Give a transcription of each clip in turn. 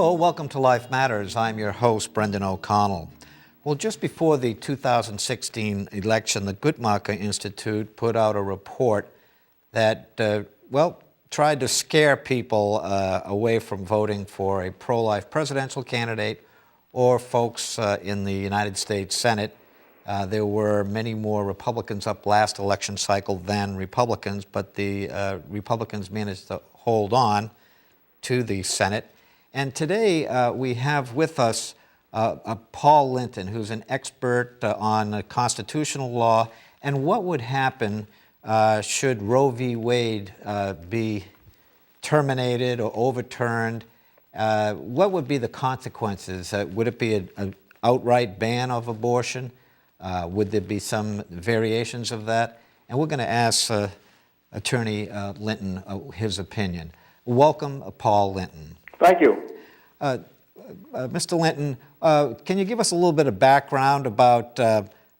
Hello, welcome to Life Matters. I'm your host, Brendan O'Connell. Well, just before the 2016 election, the Guttmacher Institute put out a report that, tried to scare people away from voting for a pro-life presidential candidate or folks in the United States Senate. There were many more Republicans up last election cycle than Republicans, but the Republicans managed to hold on to the Senate. And today we have with us Paul Linton, who's an expert on constitutional law and what would happen should Roe v. Wade be terminated or overturned. What would be the consequences? Would it be an outright ban of abortion? Would there be some variations of that? And we're going to ask Attorney Linton his opinion. Welcome, Paul Linton. Thank you. Mr. Linton, can you give us a little bit of background about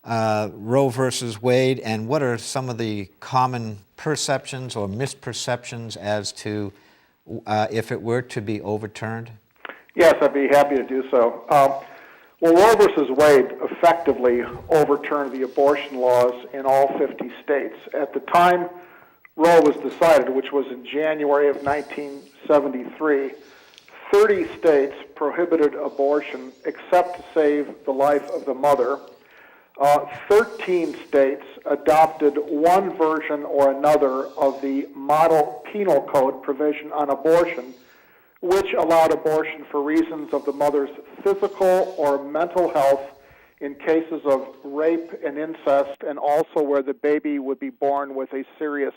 Roe versus Wade, and what are some of the common perceptions or misperceptions as to if it were to be overturned? Yes, I'd be happy to do so. Well, Roe versus Wade effectively overturned the abortion laws in all 50 states. At the time Roe was decided, which was in January of 1973, 30 states prohibited abortion except to save the life of the mother. 13 states adopted one version or another of the model penal code provision on abortion, which allowed abortion for reasons of the mother's physical or mental health in cases of rape and incest, and also where the baby would be born with a serious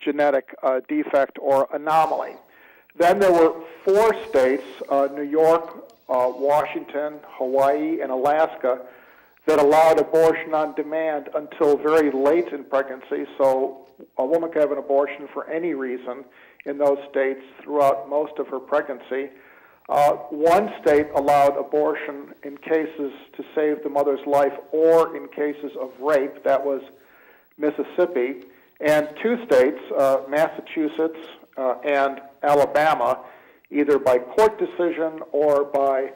genetic defect or anomaly. Then there were 4 states, New York, Washington, Hawaii, and Alaska, that allowed abortion on demand until very late in pregnancy, so a woman could have an abortion for any reason in those states throughout most of her pregnancy. One state allowed abortion in cases to save the mother's life or in cases of rape. That was Mississippi. And 2 states, Massachusetts and Alabama, either by court decision or by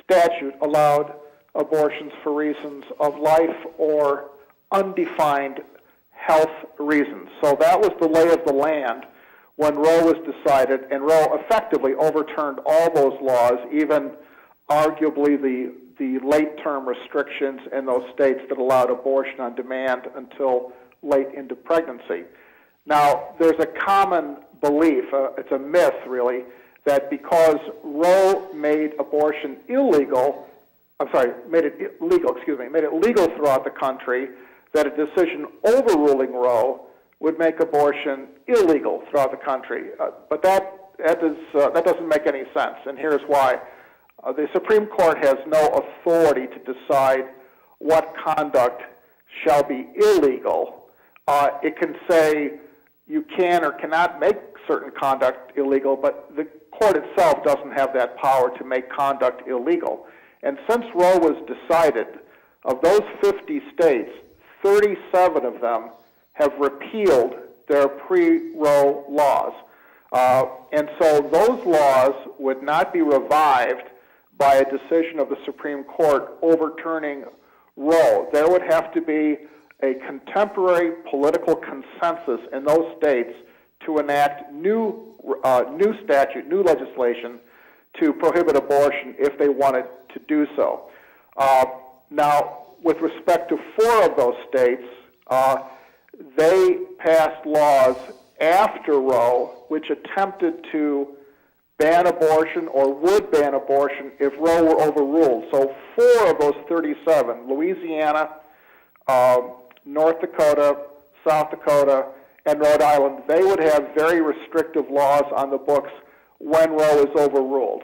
statute, allowed abortions for reasons of life or undefined health reasons. So that was the lay of the land when Roe was decided, and Roe effectively overturned all those laws, even arguably the late-term restrictions in those states that allowed abortion on demand until late into pregnancy. Now, there's a common belief, it's a myth really, that because Roe made abortion made it legal throughout the country, that a decision overruling Roe would make abortion illegal throughout the country. But that doesn't make any sense, and here's why. The Supreme Court has no authority to decide what conduct shall be illegal. It can say you can or cannot make certain conduct illegal, but the court itself doesn't have that power to make conduct illegal. And since Roe was decided, of those 50 states, 37 of them have repealed their pre-Roe laws. And so those laws would not be revived by a decision of the Supreme Court overturning Roe. There would have to be a contemporary political consensus in those states to enact new legislation to prohibit abortion if they wanted to do so. Now, with respect to 4 of those states, they passed laws after Roe which attempted to ban abortion or would ban abortion if Roe were overruled. So 4 of those 37, Louisiana, North Dakota, South Dakota, and Rhode Island, they would have very restrictive laws on the books when Roe is overruled.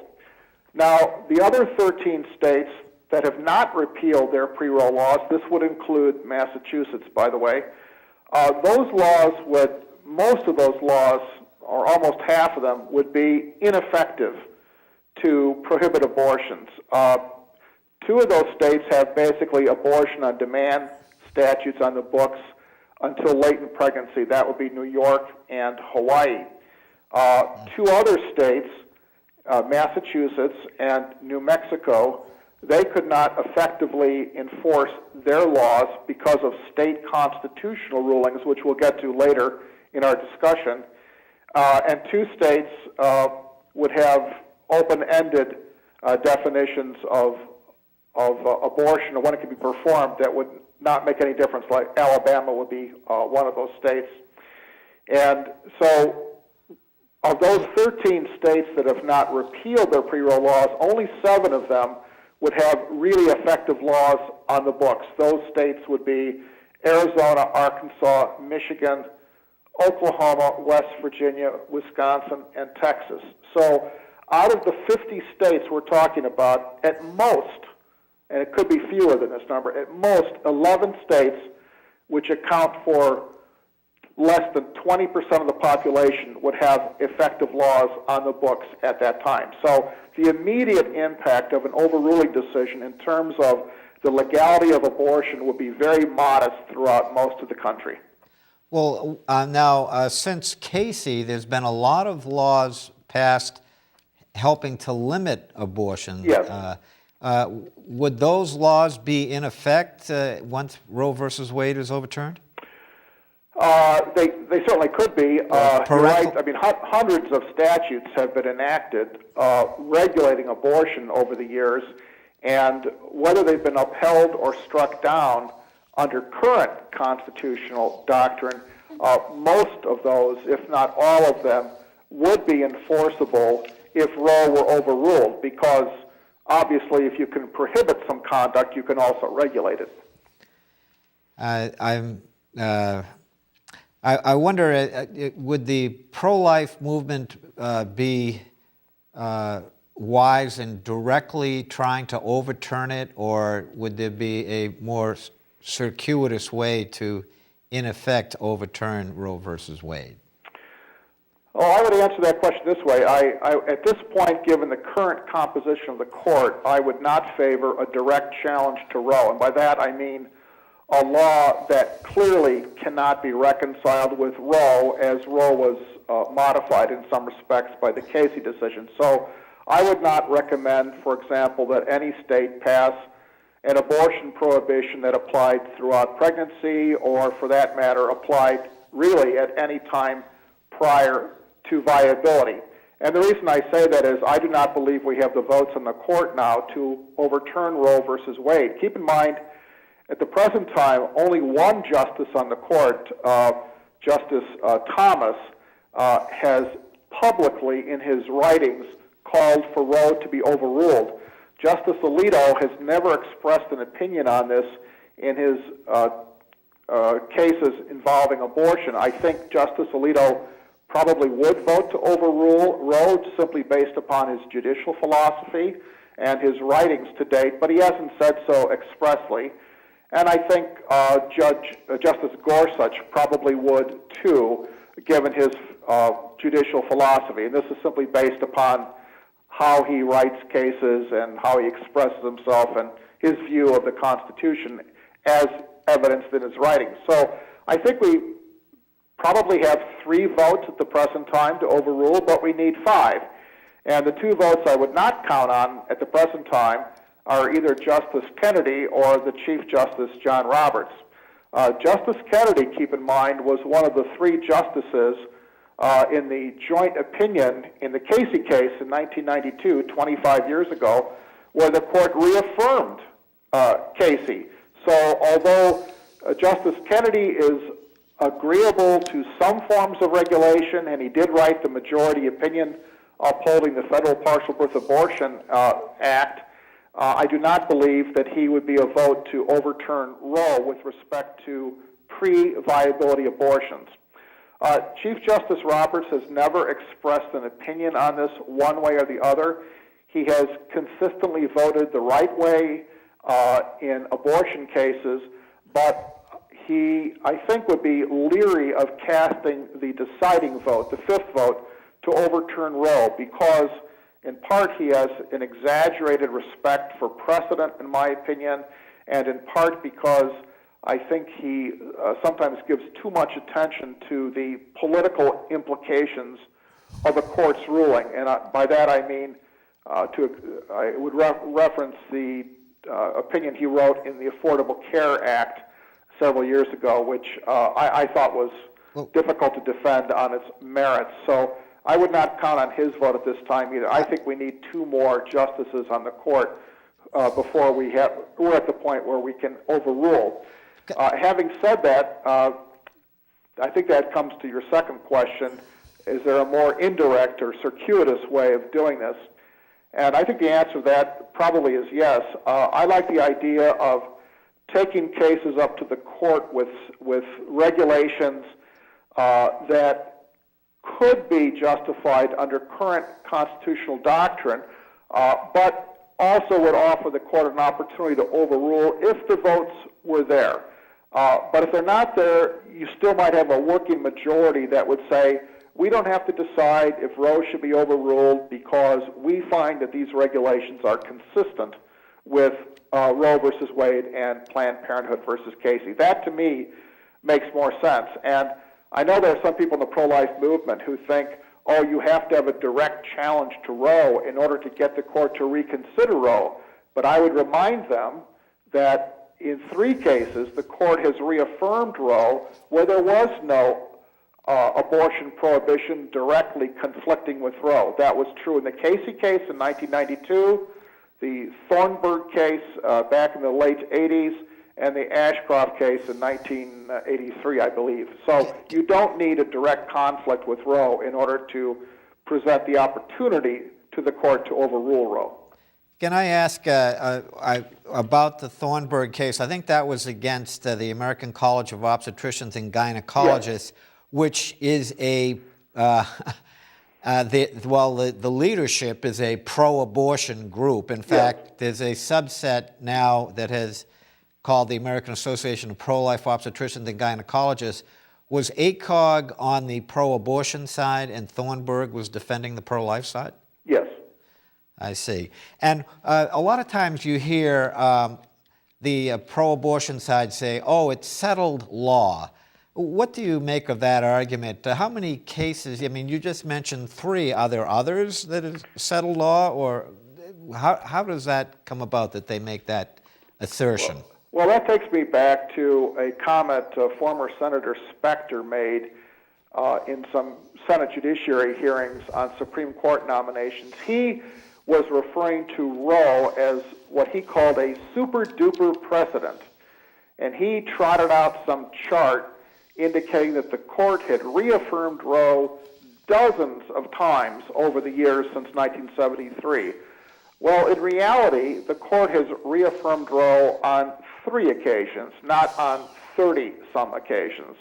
Now, the other 13 states that have not repealed their pre-Roe laws, this would include Massachusetts, by the way, most of those laws, or almost half of them, would be ineffective to prohibit abortions. 2 of those states have basically abortion on demand statutes on the books until late in pregnancy. That would be New York and Hawaii. 2 other states Massachusetts and New Mexico, they could not effectively enforce their laws because of state constitutional rulings, which we'll get to later in our discussion. And two states would have open-ended definitions of abortion or when it could be performed that would not make any difference, like Alabama would be one of those states. And so of those 13 states that have not repealed their pre-roll laws, only 7 of them would have really effective laws on the books. Those states would be Arizona, Arkansas, Michigan, Oklahoma, West Virginia, Wisconsin, and Texas. So out of the 50 states we're talking about, at most, and it could be fewer than this number, at most 11 states, which account for less than 20% of the population, would have effective laws on the books at that time. So the immediate impact of an overruling decision in terms of the legality of abortion would be very modest throughout most of the country. Well, now, since Casey, there's been a lot of laws passed helping to limit abortion. Yes. Would those laws be in effect once Roe versus Wade is overturned? They certainly could be. You're right. I mean, hundreds of statutes have been enacted regulating abortion over the years, and whether they've been upheld or struck down under current constitutional doctrine, most of those, if not all of them, would be enforceable if Roe were overruled, because obviously if you can prohibit some conduct, you can also regulate it. I wonder, would the pro-life movement be wise in directly trying to overturn it, or would there be a more circuitous way to, in effect, overturn Roe versus Wade? Well, I would answer that question this way. At this point, given the current composition of the court, I would not favor a direct challenge to Roe. And by that I mean a law that clearly cannot be reconciled with Roe, as Roe was modified in some respects by the Casey decision. So I would not recommend, for example, that any state pass an abortion prohibition that applied throughout pregnancy, or for that matter, applied really at any time prior to viability. And the reason I say that is I do not believe we have the votes in the court now to overturn Roe versus Wade. Keep in mind, at the present time, only one justice on the court, Justice Thomas, has publicly in his writings called for Roe to be overruled. Justice Alito has never expressed an opinion on this in his cases involving abortion. I think Justice Alito probably would vote to overrule Roe simply based upon his judicial philosophy and his writings to date, but he hasn't said so expressly. And I think Justice Gorsuch probably would too, given his judicial philosophy. And this is simply based upon how he writes cases and how he expresses himself and his view of the Constitution as evidenced in his writings. So I think we probably have 3 votes at the present time to overrule, but we need 5. And the 2 votes I would not count on at the present time are either Justice Kennedy or the Chief Justice John Roberts. Justice Kennedy, keep in mind, was one of the 3 justices in the joint opinion in the Casey case in 1992, 25 years ago, where the court reaffirmed Casey. So although Justice Kennedy is agreeable to some forms of regulation, and he did write the majority opinion upholding the Federal Partial Birth Abortion Act, I do not believe that he would be a vote to overturn Roe with respect to pre-viability abortions. Chief Justice Roberts has never expressed an opinion on this one way or the other. He has consistently voted the right way in abortion cases, but he, I think, would be leery of casting the deciding vote, the 5th vote, to overturn Roe, because in part he has an exaggerated respect for precedent, in my opinion, and in part because I think he sometimes gives too much attention to the political implications of the court's ruling. And by that I mean I would reference the opinion he wrote in the Affordable Care Act several years ago, which I thought was difficult to defend on its merits. So I would not count on his vote at this time either. I think we need two more justices on the court before we're at the point where we can overrule. Having said that, I think that comes to your second question. Is there a more indirect or circuitous way of doing this? And I think the answer to that probably is yes. I like the idea of taking cases up to the court with regulations that could be justified under current constitutional doctrine, but also would offer the court an opportunity to overrule if the votes were there. But if they're not there, you still might have a working majority that would say, we don't have to decide if Roe should be overruled because we find that these regulations are consistent with Roe versus Wade and Planned Parenthood versus Casey. That, to me, makes more sense. And I know there are some people in the pro-life movement who think, oh, you have to have a direct challenge to Roe in order to get the court to reconsider Roe. But I would remind them that in 3 cases, the court has reaffirmed Roe where there was no abortion prohibition directly conflicting with Roe. That was true in the Casey case in 1992, the Thornburg case back in the late 80s, and the Ashcroft case in 1983, I believe. So you don't need a direct conflict with Roe in order to present the opportunity to the court to overrule Roe. Can I ask about the Thornburg case? I think that was against the American College of Obstetricians and Gynecologists, yes, which is a, the leadership is a pro-abortion group. In fact, yes, there's a subset now that has called the American Association of Pro-Life Obstetricians and Gynecologists. Was ACOG on the pro-abortion side and Thornburg was defending the pro-life side? Yes. I see. And a lot of times you hear the pro-abortion side say, oh, it's settled law. What do you make of that argument? How many cases, I mean, you just mentioned 3. Are there others that is settled law, or how does that come about that they make that assertion? Well, that takes me back to a comment former Senator Specter made in some Senate Judiciary hearings on Supreme Court nominations. He was referring to Roe as what he called a super-duper precedent. And he trotted out some chart indicating that the court had reaffirmed Roe dozens of times over the years since 1973. Well, in reality, the court has reaffirmed Roe on 3 occasions, not on 30-some occasions.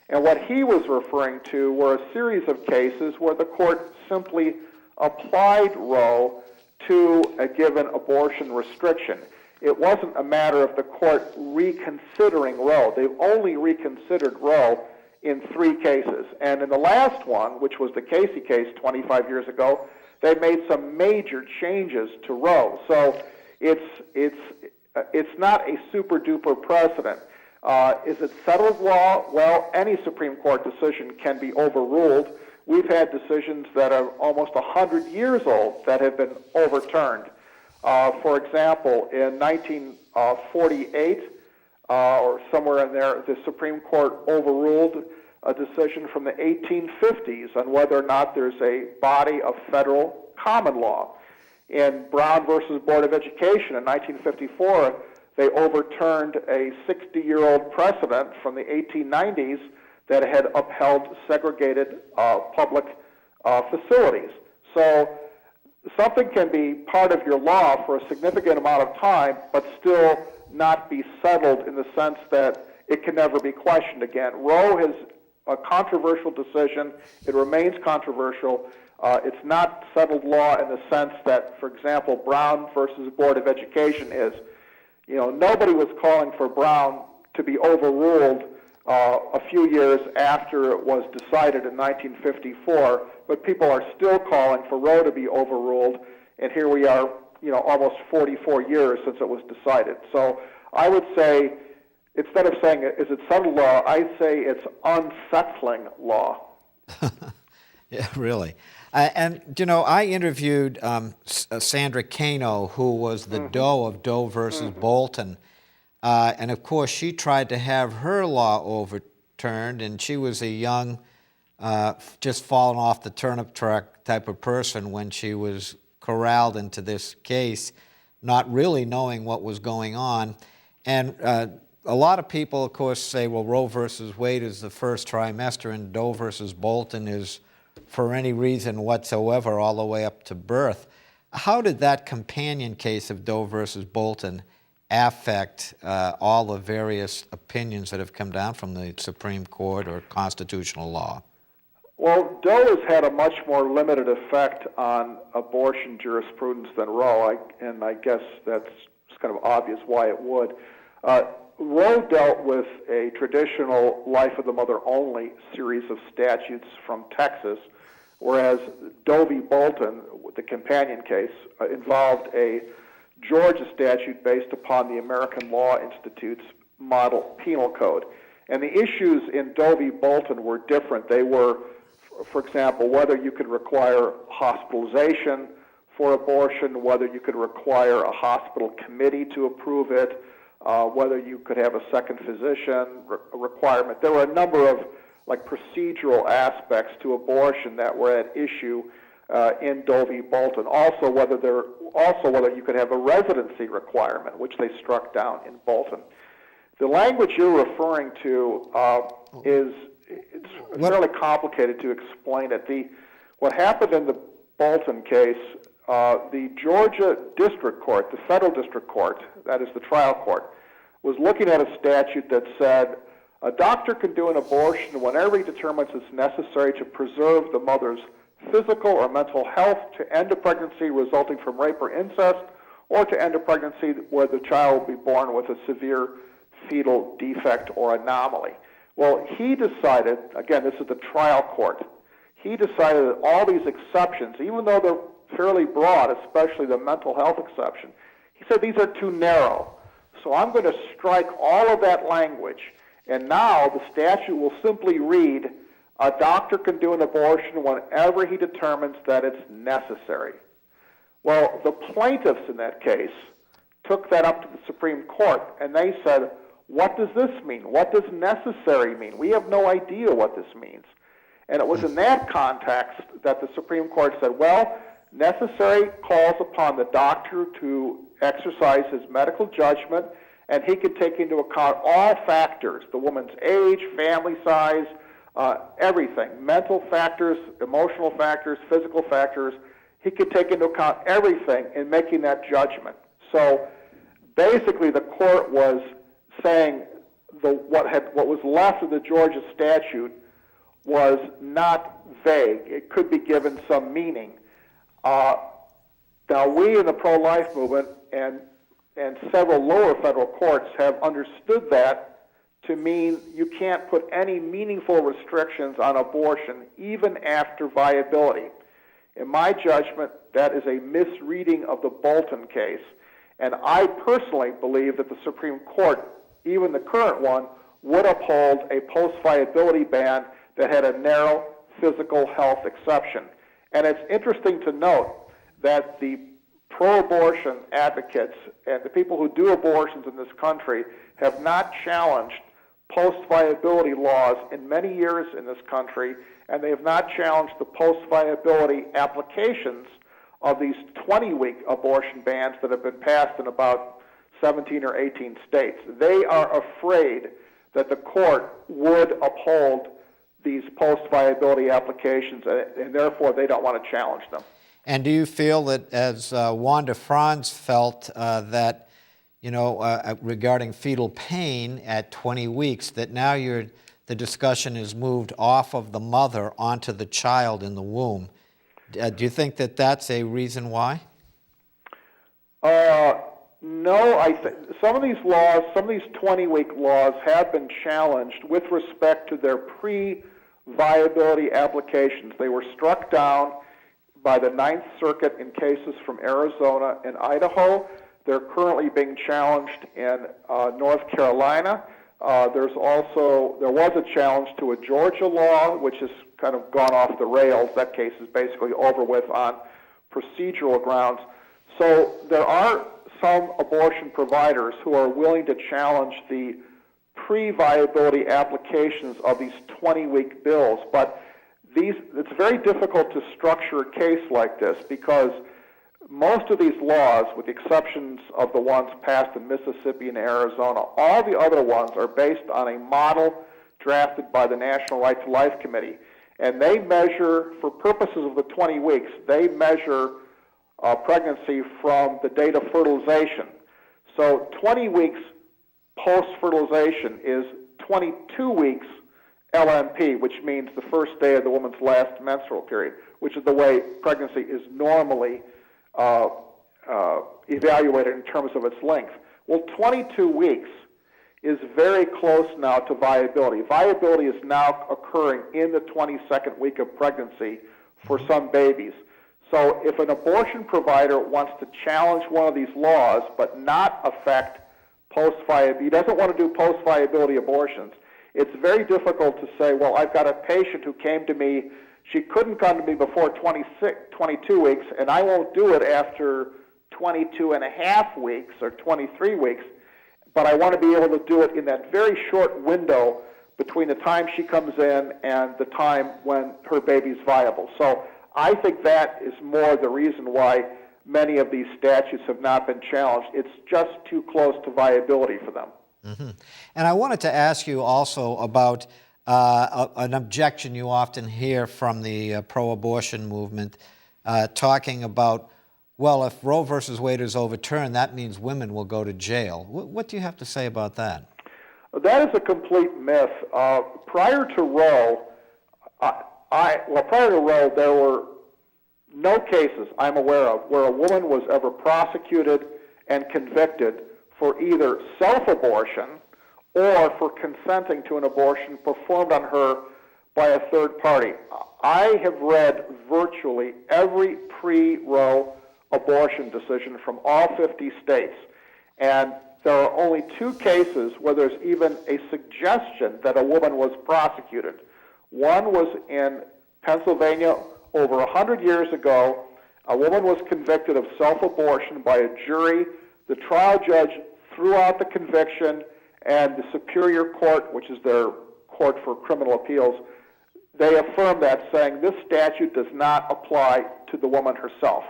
And what he was referring to were a series of cases where the court simply applied Roe to a given abortion restriction. It wasn't a matter of the court reconsidering Roe. They've only reconsidered Roe in 3 cases. And in the last one, which was the Casey case 25 years ago, they made some major changes to Roe. So it's not a super-duper precedent. Is it settled law? Well, any Supreme Court decision can be overruled. We've had decisions that are almost 100 years old that have been overturned. For example, in 1948, or somewhere in there, the Supreme Court overruled a decision from the 1850s on whether or not there's a body of federal common law. In Brown versus Board of Education in 1954, they overturned a 60-year-old precedent from the 1890s that had upheld segregated public facilities. So something can be part of your law for a significant amount of time, but still not be settled in the sense that it can never be questioned again. Roe is a controversial decision. It remains controversial. It's not settled law in the sense that, for example, Brown versus Board of Education is. You know, nobody was calling for Brown to be overruled a few years after it was decided in 1954, but people are still calling for Roe to be overruled, and here we are, you know, almost 44 years since it was decided. So I would say, instead of saying, is it settled law, I say it's unsettling law. Yeah, really. And, you know, I interviewed Sandra Kano, who was the Doe of Doe versus Bolton. And, of course, she tried to have her law overturned, and she was a young, just fallen off the turnip truck type of person when she was corralled into this case, not really knowing what was going on. And a lot of people, of course, say, well, Roe versus Wade is the first trimester, and Doe versus Bolton is for any reason whatsoever all the way up to birth. How did that companion case of Doe versus Bolton affect all the various opinions that have come down from the Supreme Court or constitutional law? Well, Doe has had a much more limited effect on abortion jurisprudence than Roe, and I guess that's kind of obvious why it would. Roe dealt with a traditional life of the mother only series of statutes from Texas, whereas Doe v. Bolton, the companion case, involved a Georgia statute based upon the American Law Institute's model penal code. And the issues in Doe v. Bolton were different. They were, for example, whether you could require hospitalization for abortion, whether you could require a hospital committee to approve it, whether you could have a second physician requirement. There were a number of procedural aspects to abortion that were at issue in Doe v. Bolton. Also, whether you could have a residency requirement, which they struck down in Bolton. The language you're referring to it's fairly complicated to explain it. What happened in the Bolton case, the Georgia District Court, the federal district court, that is the trial court, was looking at a statute that said a doctor can do an abortion whenever he determines it's necessary to preserve the mother's physical or mental health, to end a pregnancy resulting from rape or incest, or to end a pregnancy where the child will be born with a severe fetal defect or anomaly. Well, he decided, again, this is the trial court, he decided that all these exceptions, even though they're fairly broad, especially the mental health exception, he said these are too narrow. So I'm going to strike all of that language, and now the statute will simply read, a doctor can do an abortion whenever he determines that it's necessary. Well, the plaintiffs in that case took that up to the Supreme Court, and they said, what does this mean? What does necessary mean? We have no idea what this means. And it was in that context that the Supreme Court said, well, necessary calls upon the doctor to exercise his medical judgment, and he could take into account all factors, the woman's age, family size, everything, mental factors, emotional factors, physical factors. He could take into account everything in making that judgment. So basically the court was saying what was left of the Georgia statute was not vague. It could be given some meaning. Now, we in the pro-life movement and several lower federal courts have understood that to mean you can't put any meaningful restrictions on abortion even after viability. In my judgment, that is a misreading of the Bolton case, and I personally believe that the Supreme Court, even the current one, would uphold a post-viability ban that had a narrow physical health exception. And it's interesting to note that the pro-abortion advocates and the people who do abortions in this country have not challenged post-viability laws in many years in this country, and they have not challenged the post-viability applications of these 20-week abortion bans that have been passed in about 17 or 18 states. They are afraid that the court would uphold these post-viability applications, and therefore they don't want to challenge them. And do you feel that, as Wanda Franz felt, that, regarding fetal pain at 20 weeks, that now the discussion is moved off of the mother onto the child in the womb? Do you think that that's a reason why? No, I think some of these laws, some of these 20-week laws have been challenged with respect to their pre-viability applications. They were struck down by the Ninth Circuit in cases from Arizona and Idaho. They're currently being challenged in North Carolina. There was a challenge to a Georgia law, which has kind of gone off the rails. That case is basically over with on procedural grounds. So there are some abortion providers who are willing to challenge the pre-viability applications of these 20-week bills, but it's very difficult to structure a case like this because most of these laws, with the exceptions of the ones passed in Mississippi and Arizona, all the other ones are based on a model drafted by the National Right to Life Committee. And they measure, for purposes of the 20 weeks, they measure pregnancy from the date of fertilization. So 20 weeks post-fertilization is 22 weeks LMP, which means the first day of the woman's last menstrual period, which is the way pregnancy is normally evaluated in terms of its length. Well, 22 weeks is very close now to viability. Viability is now occurring in the 22nd week of pregnancy for some babies. So if an abortion provider wants to challenge one of these laws but not affect post-viability, he doesn't want to do post-viability abortions, it's very difficult to say, well, I've got a patient who came to me, she couldn't come to me before 22 weeks, and I won't do it after 22 and a half weeks or 23 weeks, but I want to be able to do it in that very short window between the time she comes in and the time when her baby's viable. So I think that is more the reason why many of these statutes have not been challenged. It's just too close to viability for them. Mm-hmm. And I wanted to ask you also about an objection you often hear from the pro-abortion movement, talking about, well, if Roe versus Wade is overturned, that means women will go to jail. What do you have to say about that? That is a complete myth. Prior to Roe, there were no cases I'm aware of where a woman was ever prosecuted and convicted for either self-abortion or for consenting to an abortion performed on her by a third party. I have read virtually every pre-Roe abortion decision from all 50 states, and there are only 2 cases where there's even a suggestion that a woman was prosecuted. One was in Pennsylvania over 100 years ago. A woman was convicted of self-abortion by a jury. The trial judge threw out the conviction, and the Superior Court, which is their court for criminal appeals, they affirmed that, saying this statute does not apply to the woman herself.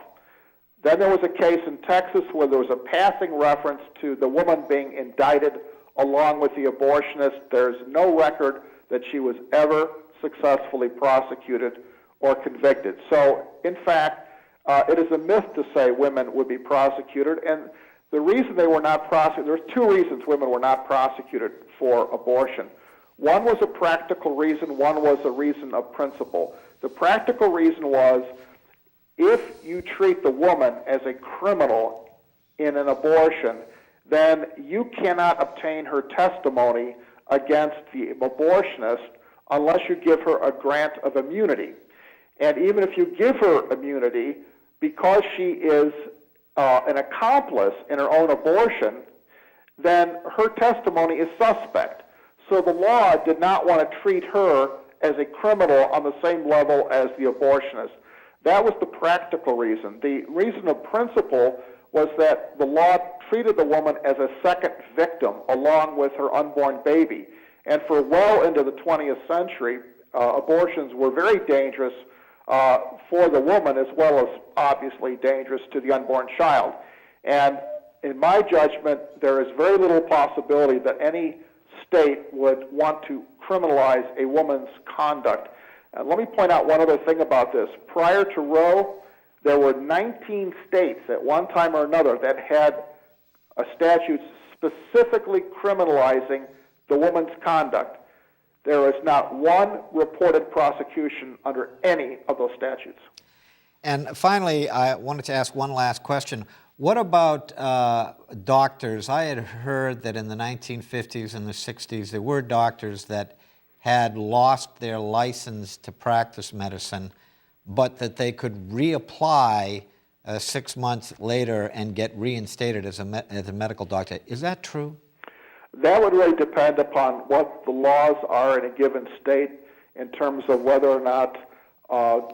Then there was a case in Texas where there was a passing reference to the woman being indicted along with the abortionist. There's no record that she was ever successfully prosecuted or convicted. So, in fact, it is a myth to say women would be prosecuted, and the reason they were not prosecuted, there's 2 reasons women were not prosecuted for abortion. One was a practical reason, one was a reason of principle. The practical reason was if you treat the woman as a criminal in an abortion, then you cannot obtain her testimony against the abortionist unless you give her a grant of immunity. And even if you give her immunity, because she is an accomplice in her own abortion, then her testimony is suspect. So the law did not want to treat her as a criminal on the same level as the abortionist. That was the practical reason. The reason of principle was that the law treated the woman as a second victim along with her unborn baby. And for well into the 20th century, abortions were very dangerous for the woman as well as obviously dangerous to the unborn child. And in my judgment, there is very little possibility that any state would want to criminalize a woman's conduct. And let me point out one other thing about this. Prior to Roe, there were 19 states at one time or another that had a statute specifically criminalizing the woman's conduct. There is not one reported prosecution under any of those statutes. And finally, I wanted to ask one last question. What about doctors? I had heard that in the 1950s and the 60s, there were doctors that had lost their license to practice medicine, but that they could reapply 6 months later and get reinstated as a medical doctor. Is that true? That would really depend upon what the laws are in a given state in terms of whether or not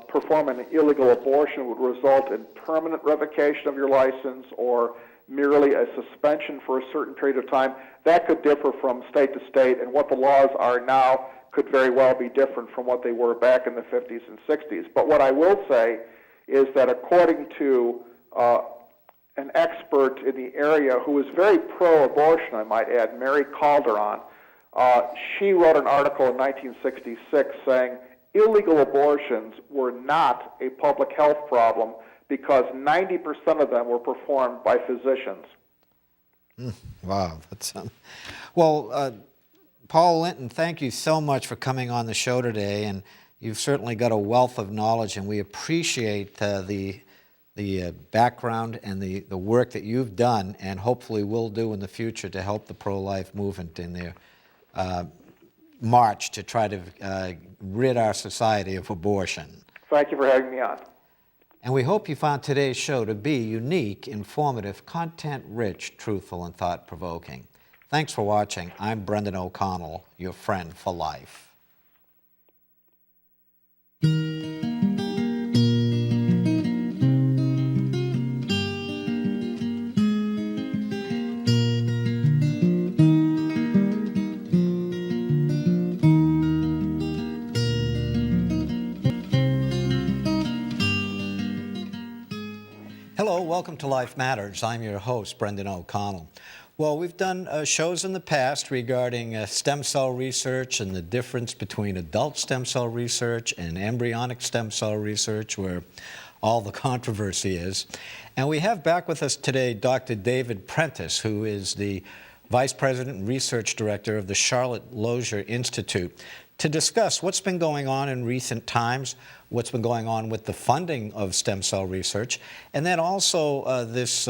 performing an illegal abortion would result in permanent revocation of your license or merely a suspension for a certain period of time. That could differ from state to state, and what the laws are now could very well be different from what they were back in the 50s and 60s. But what I will say is that according to an expert in the area who is very pro-abortion, I might add, Mary Calderon, she wrote an article in 1966 saying illegal abortions were not a public health problem because 90% of them were performed by physicians. Wow. That's, well, Paul Linton, thank you so much for coming on the show today, and you've certainly got a wealth of knowledge, and we appreciate the background and the work that you've done and hopefully will do in the future to help the pro-life movement in their march to try to rid our society of abortion. Thank you for having me on. And we hope you found today's show to be unique, informative, content-rich, truthful, and thought-provoking. Thanks for watching. I'm Brendan O'Connell, your friend for life. Hello, welcome to Life Matters. I'm your host, Brendan O'Connell. Well, we've done shows in the past regarding stem cell research and the difference between adult stem cell research and embryonic stem cell research, where all the controversy is. And we have back with us today Dr. David Prentice, who is the Vice President and Research Director of the Charlotte Lozier Institute, to discuss what's been going on in recent times, what's been going on with the funding of stem cell research, and then also this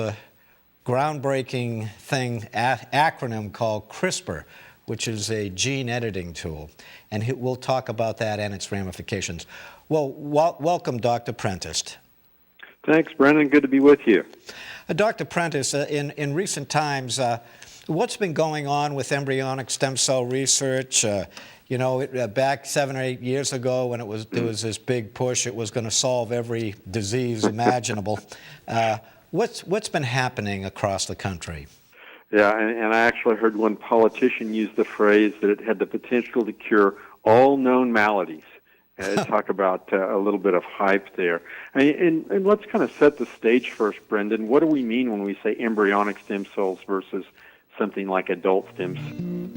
groundbreaking acronym called CRISPR, which is a gene editing tool. And we'll talk about that and its ramifications. Well, welcome, Dr. Prentice. Thanks, Brendan. Good to be with you. Dr. Prentice, in recent times, what's been going on with embryonic stem cell research? You know, back 7 or 8 years ago when there was this big push, it was going to solve every disease imaginable. What's been happening across the country? Yeah, and I actually heard one politician use the phrase that it had the potential to cure all known maladies. Talk about a little bit of hype there. And let's kind of set the stage first, Brendan. What do we mean when we say embryonic stem cells versus something like adult stem cells?